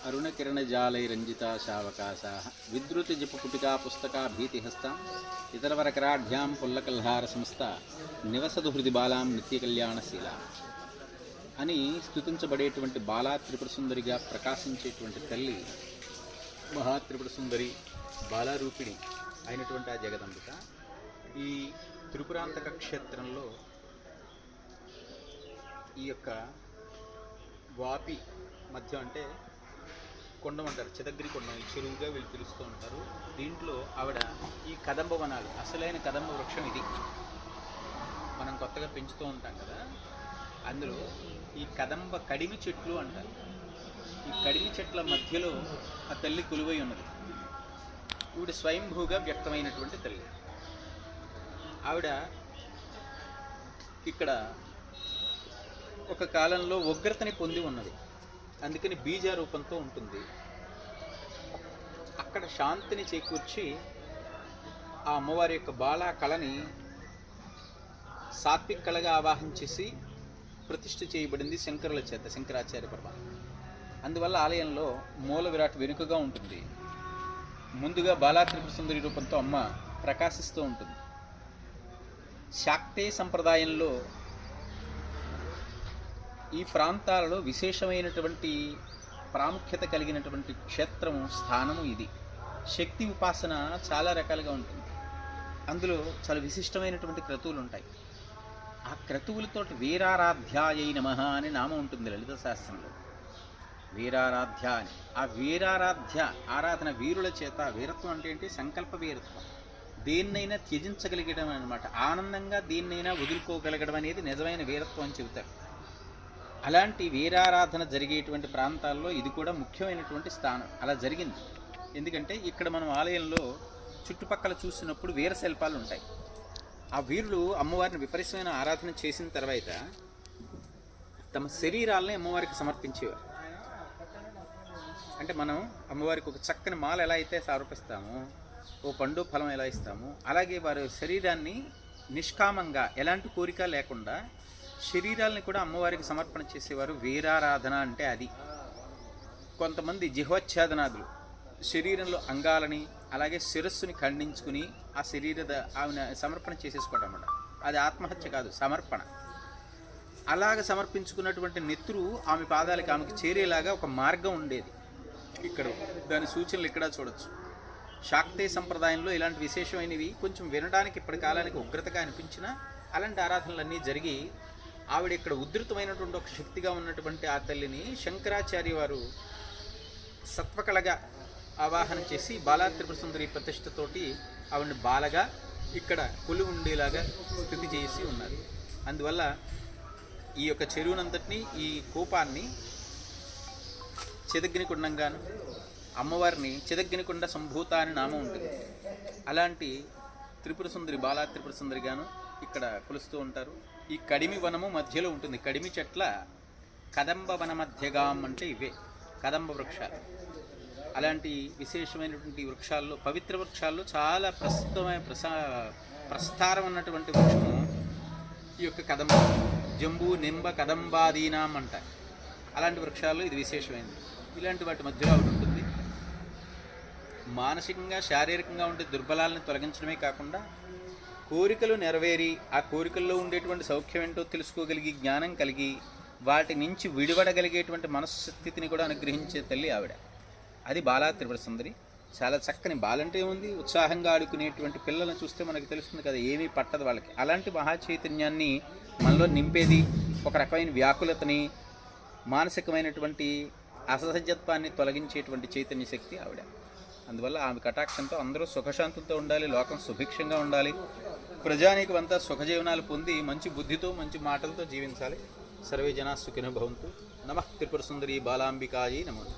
अरुणकिरणजालैरञ्जिता शावकाशाः विद्रुतजपपुटिका पुस्तका भीतिहस्तां इतरवरकराढ्यां पुल्लकल्हारसंस्था निवसतु हृदि बालां నిత్యకళ్యాణశీల అని స్తుతించబడేటువంటి బాలా త్రిపుర సుందరిగా ప్రకాశించేటువంటి తల్లి మహా త్రిపుర సుందరి బాలారూపిణి అయినటువంటి ఆ జగదంబిక ఈ త్రిపురాంతక క్షేత్రంలో ఈ యొక్క వాపి మధ్య అంటే కొండం అంటారు, చిదగ్గిరి కొండం, ఈ చెరువుగా వీళ్ళు పిలుస్తూ ఉంటారు. దీంట్లో ఆవిడ ఈ కదంబ వనాలు, అసలైన కదంబ వృక్షం ఇది మనం కొత్తగా పెంచుతూ ఉంటాం కదా, అందులో ఈ కదంబ కడిమి చెట్లు అంటారు. ఈ కడిమి చెట్ల మధ్యలో ఆ తల్లి కొలువై ఉన్నది. ఈవిడ స్వయంభూగా వ్యక్తమైనటువంటి తల్లి. ఆవిడ ఇక్కడ ఒక కాలంలో ఉగ్రతని పొంది ఉన్నది, అందుకని బీజారూపంతో ఉంటుంది. అక్కడ శాంతిని చేకూర్చి ఆ అమ్మవారి యొక్క బాలా కళని సాత్విక కళగా ఆవాహన చేసి ప్రతిష్ఠ చేయబడింది శంకరుల చేత, శంకరాచార్య పరమాత్మ. అందువల్ల ఆలయంలో మూల విరాట్ వెనుకగా ఉంటుంది. ముందుగా బాలా త్రిపుర సుందరి రూపంతో అమ్మ ప్రకాశిస్తూ ఉంటుంది. శాక్తే సంప్రదాయంలో ఈ ప్రాంతాలలో విశేషమైనటువంటి ప్రాముఖ్యత కలిగినటువంటి క్షేత్రము, స్థానము ఇది. శక్తి ఉపాసన చాలా రకాలుగా ఉంటుంది. అందులో చాలా విశిష్టమైనటువంటి క్రతువులు ఉంటాయి. ఆ క్రతువులతోటి వీరారాధ్యాయై నమః అని నామం ఉంటుంది లలిత శాస్త్రంలో. వీరారాధ్య అని, ఆ వీరారాధ్య ఆరాధన వీరుల చేత. వీరత్వం అంటే ఏంటి? సంకల్ప వీరత్వం. దేన్నైనా త్యజించగలిగడం అనమాట. ఆనందంగా దేన్నైనా వదులుకోగలగడం అనేది నిజమైన వీరత్వం అని చెబుతారు. అలాంటి వీరారాధన జరిగేటువంటి ప్రాంతాల్లో ఇది కూడా ముఖ్యమైనటువంటి స్థానం. అలా జరిగింది. ఎందుకంటే ఇక్కడ మనం ఆలయంలో చుట్టుపక్కల చూసినప్పుడు వీర శిల్పాలు ఉంటాయి. ఆ వీరులు అమ్మవారిని విపరీతమైన ఆరాధన చేసిన తర్వాత తమ శరీరాలని అమ్మవారికి సమర్పించేవారు. అంటే మనం అమ్మవారికి ఒక చక్కని మాల ఎలా అయితే సమర్పిస్తామో, ఓ పండు ఫలం ఎలా ఇస్తామో, అలాగే వారి శరీరాన్ని నిష్కామంగా ఎలాంటి కోరిక లేకుండా శరీరాలని కూడా అమ్మవారికి సమర్పణ చేసేవారు. వీరారాధన అంటే అది. కొంతమంది జిహ్వచ్ఛేదనాదులు శరీరంలో అంగాలని అలాగే శిరస్సుని ఖండించుకుని ఆ ఆమె సమర్పణ చేసేసుకోవడం అన్నమాట. అది ఆత్మహత్య కాదు, సమర్పణ. అలాగ సమర్పించుకున్నటువంటి నెత్తురు ఆమె పాదాలకి, ఆమెకి చేరేలాగా ఒక మార్గం ఉండేది. ఇక్కడ దాని సూచనలు ఇక్కడ చూడొచ్చు. శాక్తే సంప్రదాయంలో ఇలాంటి విశేషమైనవి కొంచెం వినడానికి ఇప్పటి కాలానికి ఉగ్రతగా అనిపించినా అలాంటి ఆరాధనలన్నీ జరిగి ఆవిడ ఇక్కడ ఉధృతమైనటువంటి ఒక శక్తిగా ఉన్నటువంటి ఆ తల్లిని శంకరాచార్య వారు సత్వకళగా ఆవాహన చేసి బాలా త్రిపుర సుందరి ప్రతిష్టతోటి ఆవిడని బాలగా ఇక్కడ కొలు ఉండేలాగా స్థితి చేసి ఉన్నారు. అందువల్ల ఈ యొక్క చెరువునంతటినీ, ఈ కూపాన్ని చిదగ్నికుండంగాను, అమ్మవారిని చిదగ్నికుండ సంభూత అని నామం ఉంటుంది. అలాంటి త్రిపుర సుందరి, బాలా త్రిపుర సుందరిగాను ఇక్కడ కొలుస్తూ ఉంటారు. ఈ కడిమి వనము మధ్యలో ఉంటుంది. కడిమి చెట్ల కదంబ వన మధ్యగాం అంటే ఇవే కదంబ వృక్షాలు. అలాంటి విశేషమైనటువంటి వృక్షాల్లో, పవిత్ర వృక్షాల్లో చాలా ప్రస్తుతమైన ప్రస్థారం ఉన్నటువంటి వృక్షము ఈ యొక్క కదంబ. జంబూ నింబ కదంబాదీనాం అంటారు. అలాంటి వృక్షాల్లో ఇది విశేషమైనది. ఇలాంటి వాటి మధ్యలో ఆవిడ ఉంటుంది. మానసికంగా, శారీరకంగా ఉండే దుర్బలాలను తొలగించడమే కాకుండా కోరికలు నెరవేరి ఆ కోరికల్లో ఉండేటువంటి సౌఖ్యం ఏంటో తెలుసుకోగలిగి, జ్ఞానం కలిగి వాటి నుంచి విడిపడగలిగేటువంటి మనస్థితిని కూడా అనుగ్రహించే తల్లి ఆవిడ. అది బాలా త్రిపుర సుందరి. చాలా చక్కని, బాలంటే ఉంది, ఉత్సాహంగా ఆడుకునేటువంటి పిల్లలను చూస్తే మనకు తెలుస్తుంది కదా, ఏమీ పట్టదు వాళ్ళకి. అలాంటి మహా చైతన్యాన్ని మనలో నింపేది, ఒక రకమైన వ్యాకులతని, మానసికమైనటువంటి అసహజత్వాన్ని తొలగించేటువంటి చైతన్య శక్తి ఆవిడ. అందువల్ల ఆమె కటాక్షంతో అందరూ సుఖశాంతులతో ఉండాలి, లోకం సుభిక్షంగా ఉండాలి, ప్రజానీకమంతా సుఖజీవనాలు పొంది మంచి బుద్ధితో, మంచి మాటలతో జీవించాలి. సర్వే జనా సుఖినో భవంతు. నమః త్రిపుర సుందరి బాలాంబికాయై నమః.